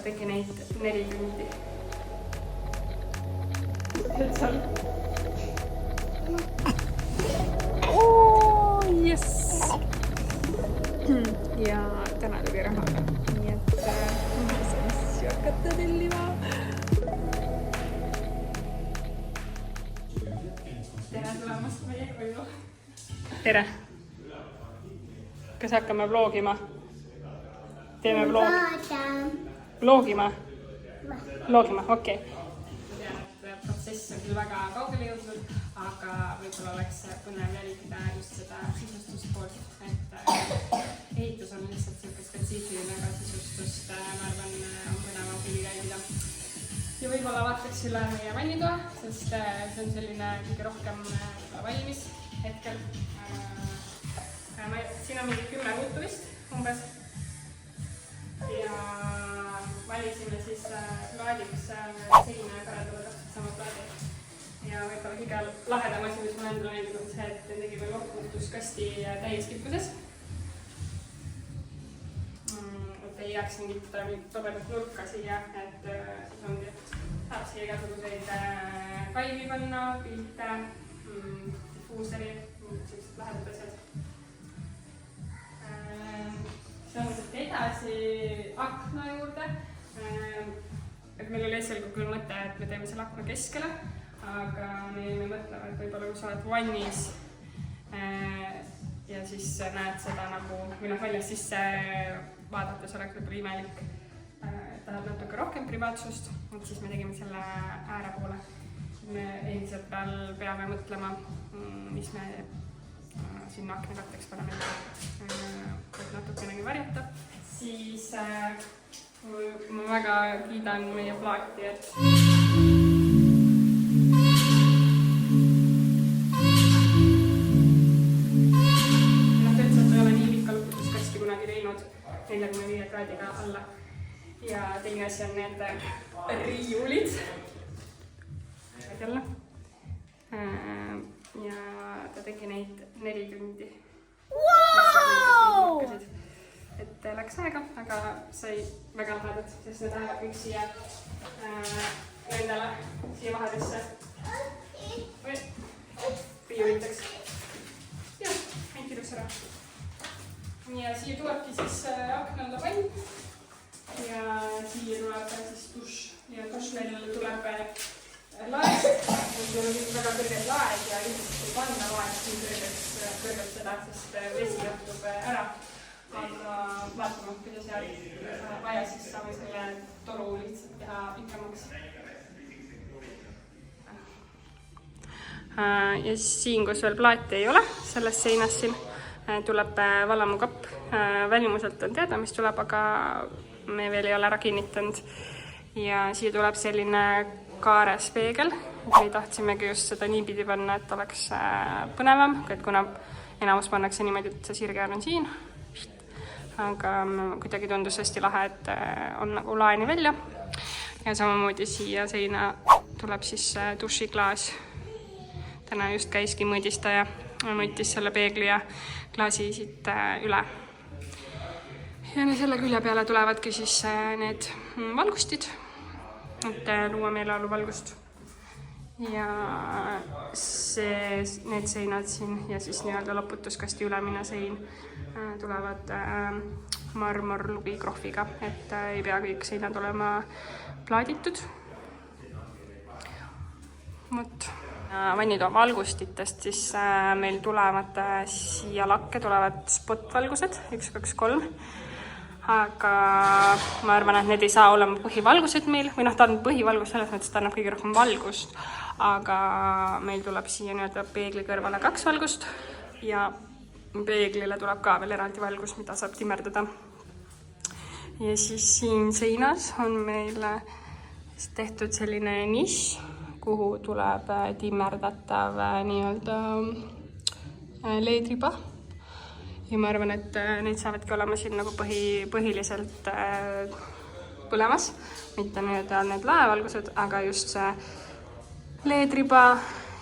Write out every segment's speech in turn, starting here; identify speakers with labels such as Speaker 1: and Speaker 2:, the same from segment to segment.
Speaker 1: ta tegi neid 4 tundi. Et seal. Jess! Ja täna tuli rahaga. Nii et ma saan siis hakata tellima. Tere tulemast meie koju. Tere! Kas hakkame vlogima? Teeme vlogima? Vlogima, okei. Tean, et protsess on küll väga kaugele jõudnud, aga võib-olla oleks põnev jälgida just seda sisustuspoolt, et ehitus on lihtsalt selline spetsiifiline, aga sisustust, ma arvan, on põnevam küll jälgida. Ja võib-olla vaataks üle meie vannitoa, sest see on selline kõige rohkem valmis hetkel. Siin on mingi 10 ruutu vist umbes. Ja valisime siis plaadiks seina ja karendada täpselt sama plaadi. Ja võib-olla kõige lahedam asi, mis ma endale meeldib, on see, et tegime loputuskasti täies kippuses. Et ei jääks mingit tobedat nurka siia, et siis ongi, et saab siia igasuguseid kaivi panna, pilte, diffuuseri, sellised lahedad asjad. Samuti edasi akna juurde. Et meil oli esialgu küll mõte, et me teeme selle akna keskele, aga me mõtleme, et võib-olla kui sa oled vannis ja siis näed seda nagu, või väljast sisse vaadates oleks võib-olla imelik, tahad natuke rohkem privaatsust, et siis me tegime selle ääre poole. Me endiselt peal peame mõtlema, mis me sinna akna katteks paneme, et natukenegi varjata. Siis ma väga kiidan meie plaati, et tõeliselt ei ole nii pikka lukutuskasti kunagi teinud 45 kraadiga alla. Ja teine asi on need riiulid. Jälle. Ja ta tegi neid 4 tundi. Wow! Et läks aega, aga sai väga lahedad, sest need lähevad kõik siia nendele, siia vahedesse riiuliteks. Ja, ainult ilus ära. Ja siia tulebki siis aknale vann ja siia tuleb siis dušš ja duššmerile tuleb laed, meil on väga kõrged laed ja lihtsalt ei panna laed nii kõrgelt seda, sest vesi juhtub ära. Aga vaatame, kuidas vaja, siis saame selle toru lihtsalt teha pikemaks. Ja siin, kus veel plaati ei ole, selles seinas siin tuleb valamukapp. Välimuselt on teada, mis tuleb, aga me veel ei ole ära kinnitanud. Ja siia tuleb selline kaarespeegel. Me tahtsimegi just seda niipidi panna, et oleks põnevam, et kuna enamus pannakse niimoodi, et see sirgeäär on siin. Aga kuidagi tundus hästi lahe, et on nagu laeni välja. Ja samamoodi siia seina tuleb siis dušiklaas. Täna just käiski mõõdistaja, mõõtis selle peegli ja klaasi siit üle. Ja selle külje peale tulevadki siis need valgustid, et luua meeleoluvalgust. Ja need seinad siin ja siis nii-öelda loputuskasti ülemine sein tulevad marmorlubi krohviga, et ei pea kõik seinad olema plaaditud. Vannitoa valgustitest siis meil tulevad siia lakke tulevad spot-valgused 1, 2, 3. Aga ma arvan, et need ei saa olema põhivalgused meil, või ta on põhivalgus selles mõttes, et ta annab kõige rohkem valgust, aga meil tuleb siia nii-öelda peegli kõrvale 2 valgust ja peeglile tuleb ka veel eraldi valgus, mida saab timmerdada. Ja siis siin seinas on meil tehtud selline nišš, kuhu tuleb timmerdatav nii-öelda leedriba. Ja ma arvan, et neid saavadki olema siin nagu põhiliselt põlemas, mitte need laevalgused, aga just see leedriba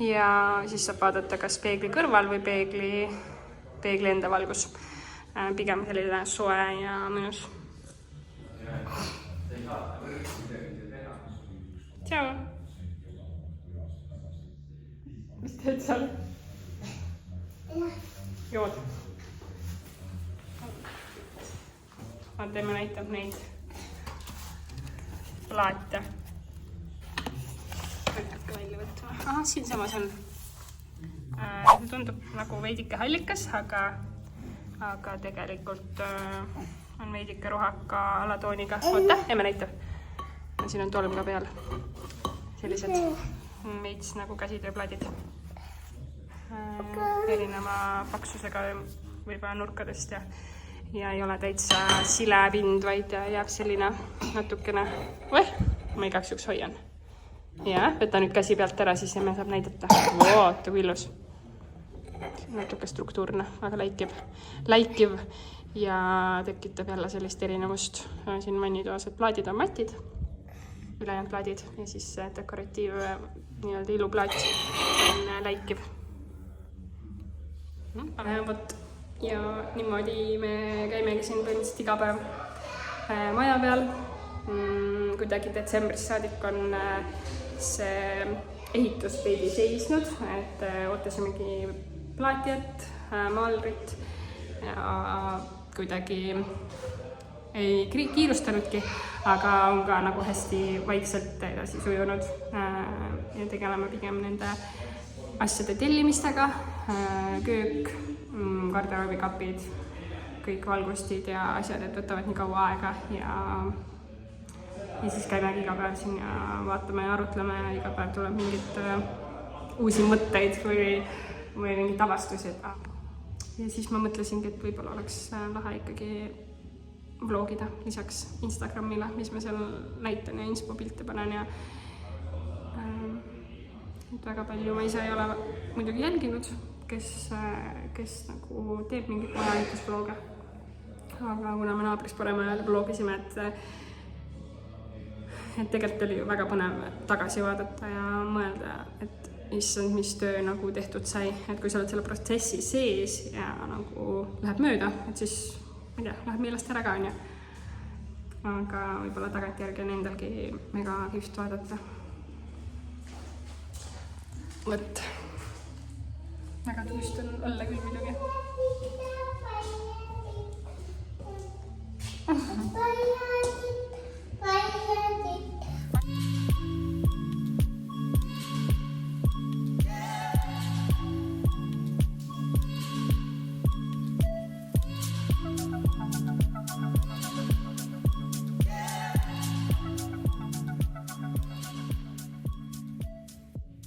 Speaker 1: ja siis saab vaadata kas peegli kõrval või peegli enda valgus. Pigem selline soe ja mõnus. Tšau! Mis teed seal? Jood. Teeme näitab neid plaate. Võtke välja võtma. Aha, siin samas on. See tundub nagu veidike hallikas, aga tegelikult on veidike rohaka alatooniga. Oota, emme näitab. Siin on tolm ka peal. Sellised veits nagu käsitööplaadid. Erineva paksusega võib-olla nurkadest ja ei ole täitsa sile pind, vaid jääb selline natukene. Ma igaks juks hoian. Ja, võta nüüd käsi pealt ära, siis emme saab näidata. Oota, kui ilus. Natuke struktuurne, aga läikiv ja tekitab jälle sellist erinevust. Siin vannitoased plaadid on matid, ülejäänud plaadid ja siis dekoratiiv iluplaat on läikiv. Võt. Ja niimoodi me käimegi siin põhimõtteliselt iga päev maja peal. Kuidagi detsembris saadik on see ehitus veidi seisnud, et ootasimegi plaatijat, maalrit ja kuidagi ei kiirustanudki, aga on ka nagu hästi vaikselt edasi sujunud ja tegeleme pigem nende asjade tellimistega, köök, garderoobikapid, kõik valgustid ja asjad, et võtavad nii kaua aega ja siis käimegi iga päev siin ja vaatame ja arutleme ja iga päev tuleb mingit uusi mõtteid või mingit avastusi. Ja siis ma mõtlesingi, et võib-olla oleks lahe ikkagi vlogida lisaks Instagramile, mis ma seal näitan ja inspo-pilte panen ja väga palju ma ise ei ole muidugi jälginud, kes nagu teeb mingit majaehitusvloge. Aga kuna me naabris parema ajal vlogisime, et tegelikult oli ju väga põnev tagasi vaadata ja mõelda, et issand, mis töö nagu tehtud sai, et kui sa oled selle protsessi sees ja nagu läheb mööda, et siis, ma ei tea, läheb meelest ära ka, on ju. Aga võib-olla tagantjärgi on endalgi mega kihvt vaadata. Võt. Väga tuust on olla küll muidugi.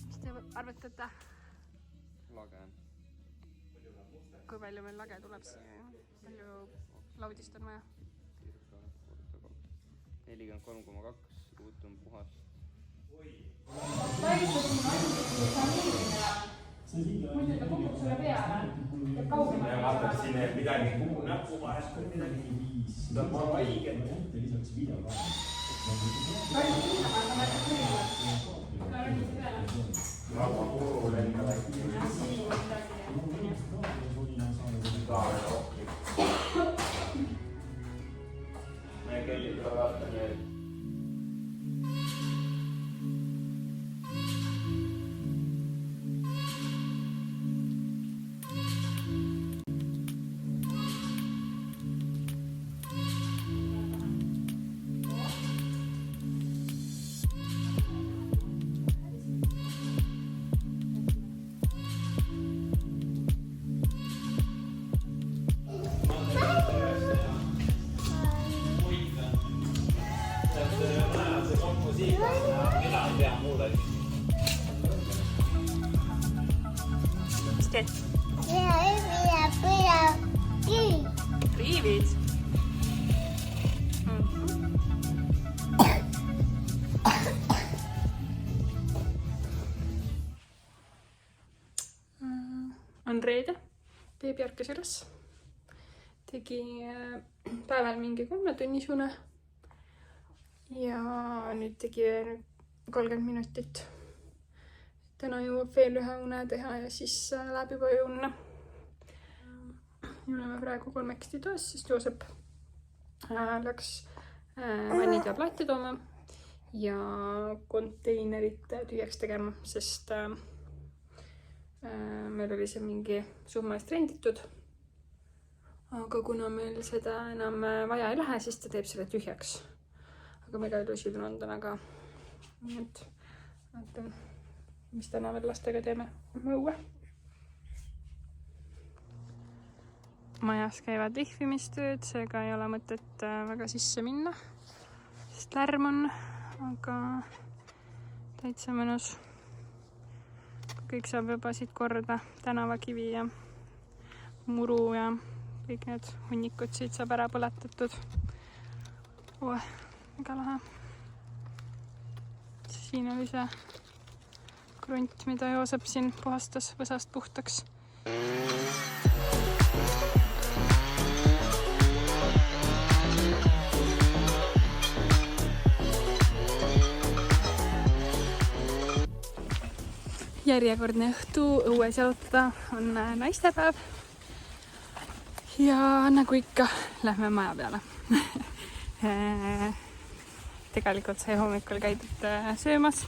Speaker 1: Mis te arvatate?
Speaker 2: Lage on.
Speaker 1: Kui palju meil lage tuleb siia? Palju laudist on vaja?
Speaker 2: 43,2 ruut on puhast.
Speaker 1: Muidu ta kukub sulle peale ja kaugemalt.
Speaker 3: Ja vaata, et siin ei midagi kuhu näppu vahest või midagi. Ta on haige. Lisaks videoga.
Speaker 1: Palju hinda ma olen väga kõrgelt. Ka rõnnis peale.
Speaker 3: Väga kuru lenna.
Speaker 1: Ja siin midagi.
Speaker 3: Me kellid ka vaata need.
Speaker 1: Mis teed? Riivid. On reede, beebi ärkas üles. Tegi päeval mingi 3-tunnisune ja nüüd tegi 30 minutit. Täna jõuab veel ühe une teha ja siis läheb juba unne. Ja oleme praegu kolmekesti toas, sest Joosep läks vannid ja plaate tooma ja konteinerid tühjaks tegema, sest meil oli see mingi summa eest renditud. Aga kuna meil seda enam vaja ei lähe, siis ta teeb selle tühjaks. Aga mega ilus ilm on täna ka. Nii et vaatan, mis täna veel lastega teeme õue. Majas käivad lihvimistööd, seega ei ole mõtet väga sisse minna, sest lärm on, aga täitsa mõnus. Kõik saab juba siit korda, tänavakivi ja muru ja kõik need hunnikud siit saab ära põletatud. Väga lahe. Siin oli see krunt, mida Joosep siin puhastas võsast puhtaks. Järjekordne õhtu õues jalutada on naistepäev. Ja nagu ikka, lähme maja peale. Tegelikult sai hommikul käidud söömas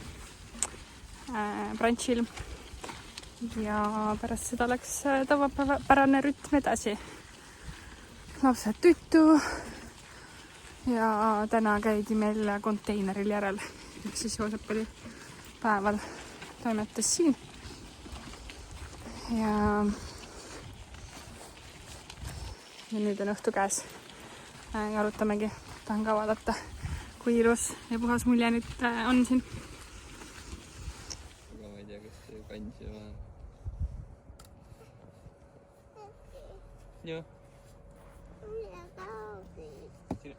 Speaker 1: brunchil ja pärast seda läks tavapärane rütm edasi. Lapsed tütu ja täna käidi meil konteineril järel. Siis Joosep oli päeval toimetas siin ja nüüd on õhtu käes. Jalutamegi, tahan ka vaadata, kui ilus ja puhas mulje nüüd on siin.
Speaker 2: Aga ma ei tea, kas see kandis ei ole. Joo.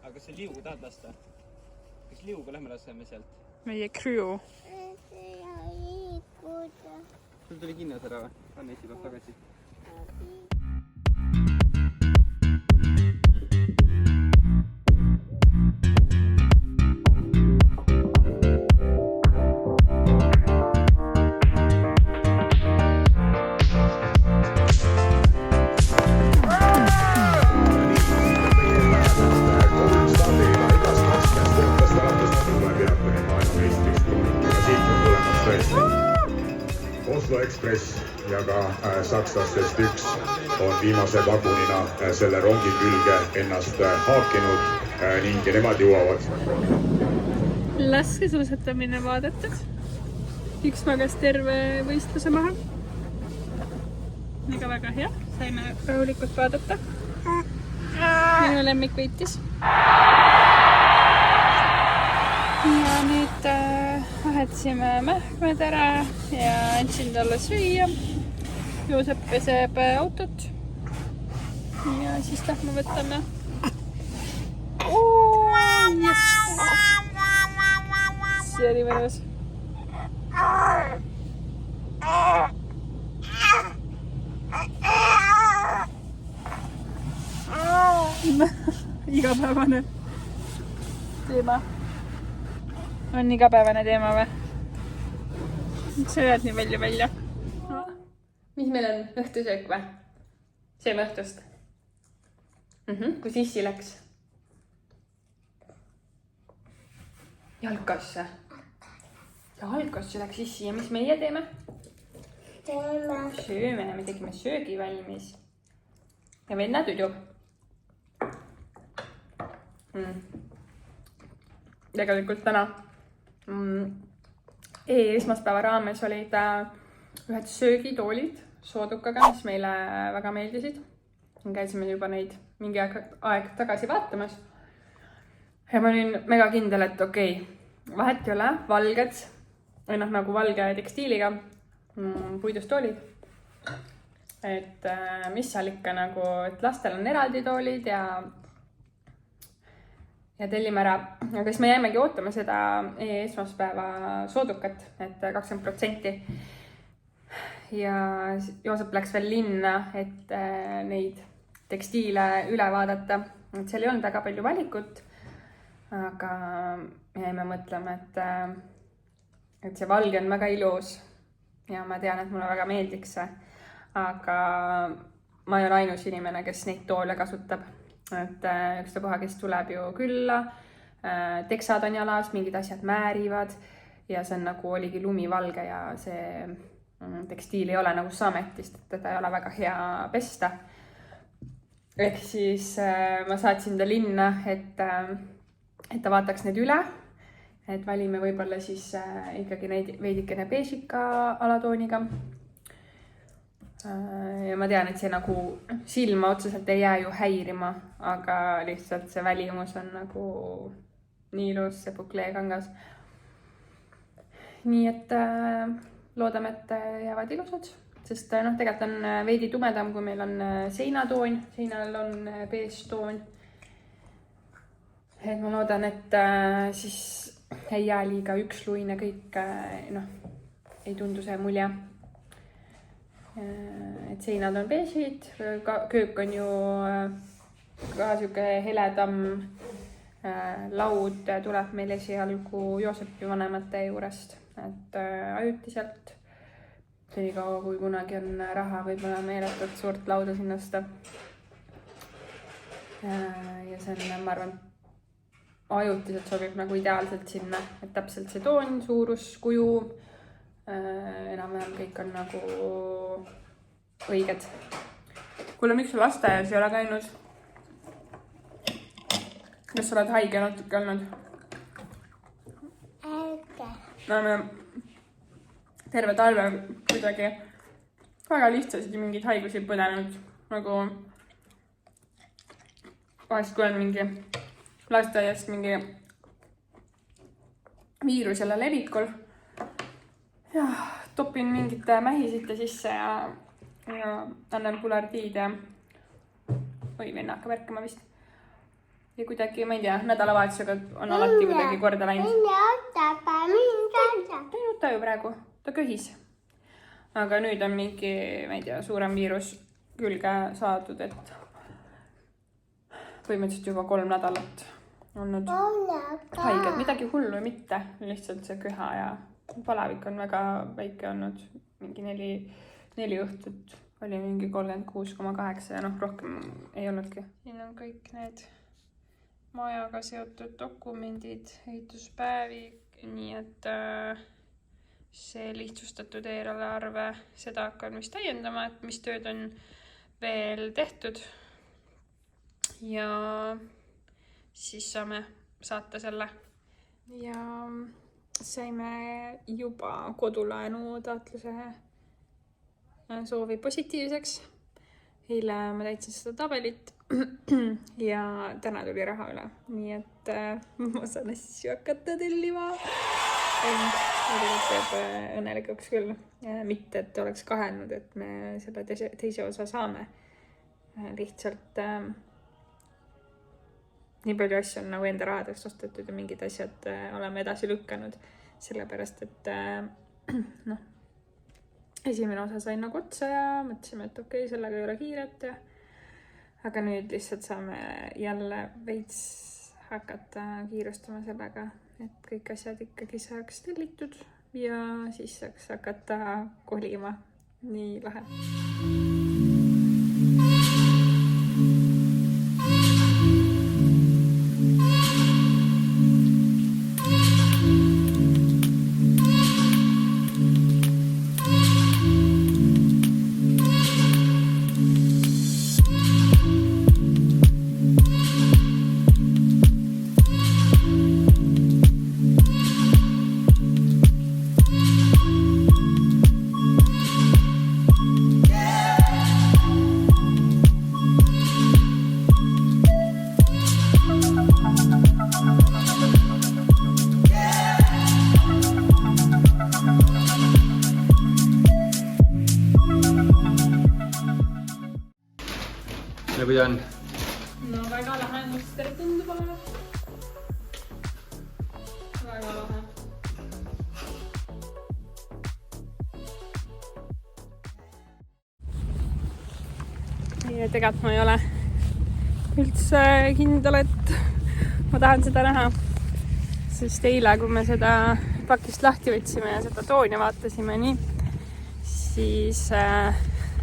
Speaker 2: Aga see liugu tahad lasta? Kas liugu lähme laseme sealt?
Speaker 1: Meie crew.
Speaker 2: Sul tuli kinnas ära või? Anna esi peab tagasi.
Speaker 4: Oslo Express ja ka sakslastest üks on viimase vagunina selle rongi külge ennast haakinud ning nemad jõuavad.
Speaker 1: Laskesuusatamine vaadatud. Üks magas terve võistluse maha. Väga hea. Saime rahulikult vaadata. Minu lemmik võitis. Ja nüüd vahetasime mähkmed ära ja andsin talle süüa. Joosep peseb autot. Ja siis lähme võtame. Yes. See oli mõnus. Igapäevane teema. On igapäevane teema või? Sa jääd nii välja. Mis meil on? Õhtusöök või? Sööme õhtust. Kui sissi läks? Jalkasse. Jalkasse läks sissi ja mis meie teeme? Sööme, me tegime söögi valmis. Ja venna tüdjub. Tegelikult täna esmaspäeva raames olid ühed söögitoolid soodukaga, mis meile väga meeldisid. Käisime juba neid mingi aeg tagasi vaatamas. Ja ma olin mega kindel, et okei, vahet ei ole, valged, või nagu valge tekstiiliga puidust toolid. Et mis seal ikka nagu, et lastel on eraldi toolid ja tellime ära. Aga siis me jäimegi ootama seda esmaspäeva soodukat, et 20%. Ja Joosep läks veel linna, et neid tekstiile üle vaadata. Et seal ei olnud väga palju valikut, aga me jäime mõtlema, et see valge on väga ilus ja ma tean, et mulle väga meeldiks see. Aga ma ei ole ainus inimene, kes neid toole kasutab. Et ükstapuha, kes tuleb ju külla, teksad on jalas, mingid asjad määrivad ja see on nagu oligi lumivalge ja see tekstiil ei ole nagu sametist, et teda ei ole väga hea pesta. Ehk siis ma saatsin ta linna, et ta vaataks need üle, et valime võib-olla siis ikkagi neid veidikene beežika alatooniga. Ja ma tean, et see nagu silma otseselt ei jää ju häirima, aga lihtsalt see välimus on nagu nii ilus, see bukleekangas. Nii et loodame, et jäävad ilusad, sest tegelikult on veidi tumedam, kui meil on seinatoon. Seinal on beežtoon. Et ma loodan, et siis ei jää liiga üksluine kõik, ei tundu see mulje. Et seinad on beežid, köök on ju ka siuke heledam, laud tuleb meil esialgu Joosepi vanemate juurest, et ajutiselt. Senikaua, kui kunagi on raha, võib-olla meeletult suurt lauda sinna osta. Ja see on, ma arvan, ajutiselt sobib nagu ideaalselt sinna, et täpselt see toon, suurus, kuju, enam-vähem kõik on nagu õiged. Kuule, miks sa lasteaias ei ole käinud? Kas sa oled haige natuke olnud? No me terve talve kuidagi väga lihtsasti mingid haigusi põdenud. Nagu vahest kui on mingi lasteaiast mingi viirus jälle levikul. Ja topin mingit mähisite sisse ja annan pulardiid ja venna hakkab ärkama vist. Ja kuidagi, ma ei tea, nädalavahetusega on alati kuidagi korda läinud. Ta ei nuta ju praegu, ta köhis. Aga nüüd on mingi, ma ei tea, suurem viirus külge saadud, et põhimõtteliselt juba 3 nädalat olnud haiged. Midagi hullu mitte, lihtsalt see köha ja palavik on väga väike olnud, mingi 4 õhtut oli mingi 36,8 ja rohkem ei olnudki. Siin on kõik need majaga seotud dokumendid, ehituspäevi, nii et see lihtsustatud eelarve, seda hakkan vist täiendama, et mis tööd on veel tehtud. Ja siis saame saata selle. Ja saime juba kodulaenu taotluse soovi positiivseks. Eile ma täitsin seda tabelit ja täna tuli raha üle. Nii et ma saan asju hakata tellima. Teeb õnnelikuks küll. Mitte, et oleks kahelnud, et me selle teise osa saame. Lihtsalt nii palju asju on nagu enda rahadest ostetud ja mingid asjad oleme edasi lükkanud. Sellepärast, et esimene osa sain nagu otsa ja mõtlesime, et okei, sellega ei ole kiiret. Aga nüüd lihtsalt saame jälle veits hakata kiirustama sellega, et kõik asjad ikkagi saaks tellitud ja siis saaks hakata kolima. Nii lahe.
Speaker 2: Kuidas on?
Speaker 1: No väga lahe, muster tundub olema. Väga lahe. Ja tegelikult ma ei ole üldse kindel, et ma tahan seda näha. Sest eile, kui me seda pakist lahti võtsime ja seda tooni vaatasime nii, siis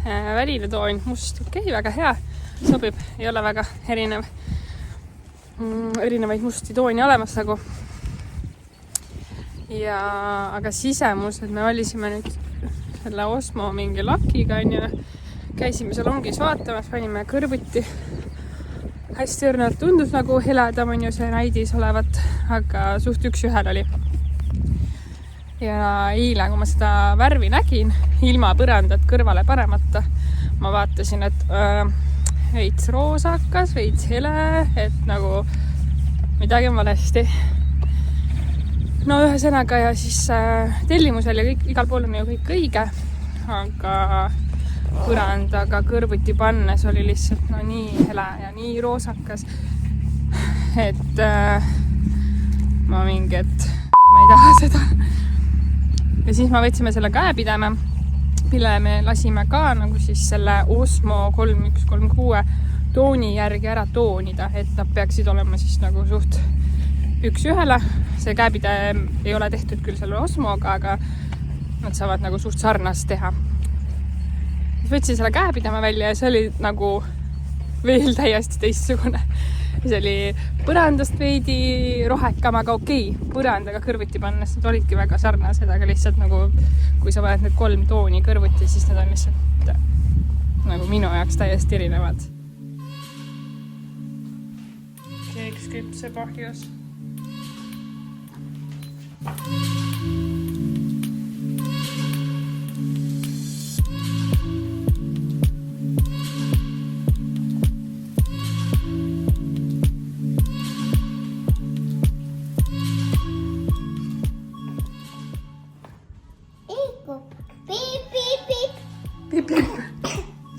Speaker 1: väline toon must, okei, väga hea. Sobib, ei ole väga erinev. erinevaid musti tooni olemas nagu. Ja aga sisemused me valisime nüüd selle Osmo mingi lakiga, on ju. Käisime seal rongis vaatamas, panime kõrvuti. Hästi õrnalt tundus nagu heledam, on ju see näidis olevat, aga suht üks ühel oli. Ja eile, kui ma seda värvi nägin, ilma põrandat kõrvale panemata, ma vaatasin, et veits roosakas, veits hele, et nagu midagi on valesti. No ühesõnaga ja siis tellimusel ja kõik, igal pool on ju kõik õige, aga põrandaga kõrvuti pannes oli lihtsalt no nii hele ja nii roosakas, et ma mingi, et ma ei taha seda. Ja siis ma võtsime selle käepidema, mille me lasime ka nagu siis selle Osmo 3136 tooni järgi ära toonida, et nad peaksid olema siis nagu suht üks ühele. See käepide ei ole tehtud küll selle Osmoga, aga nad saavad nagu suht sarnast teha. Võtsin selle käepidema välja ja see oli nagu veel täiesti teistsugune. See oli põrandast veidi rohekam, aga okei, põrandaga kõrvuti pannes need olidki väga sarnased, aga lihtsalt nagu kui sa paned need 3 tooni kõrvuti, siis need on lihtsalt nagu minu jaoks täiesti erinevad. Keeks küpse pahjus.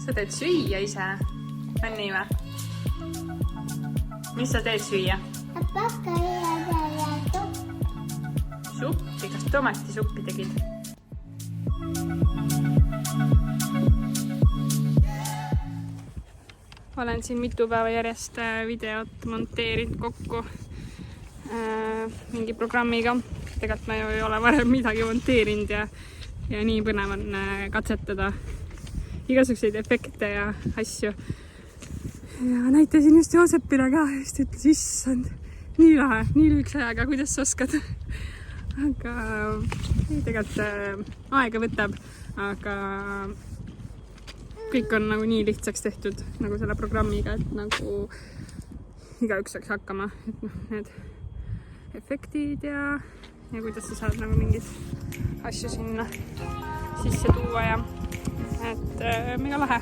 Speaker 1: Sa teed süüa ise? On nii või? Mis sa teed süüa? Suppi? Kas tomatisuppi tegid? Olen siin mitu päeva järjest videot monteerinud kokku mingi programmiga. Tegelikult ma ju ei ole varem midagi monteerinud ja nii põnev on katsetada igasuguseid efekte ja asju. Ja näitasin just Joosepile ka, just ütles, issand, nii lahe, nii lühikese ajaga, kuidas sa oskad. Aga tegelikult aega võtab, aga kõik on nagu nii lihtsaks tehtud nagu selle programmiga, et nagu igaüks saaks hakkama, et need efektid ja kuidas sa saad nagu mingid asju sinna sisse tuua ja et mega lahe.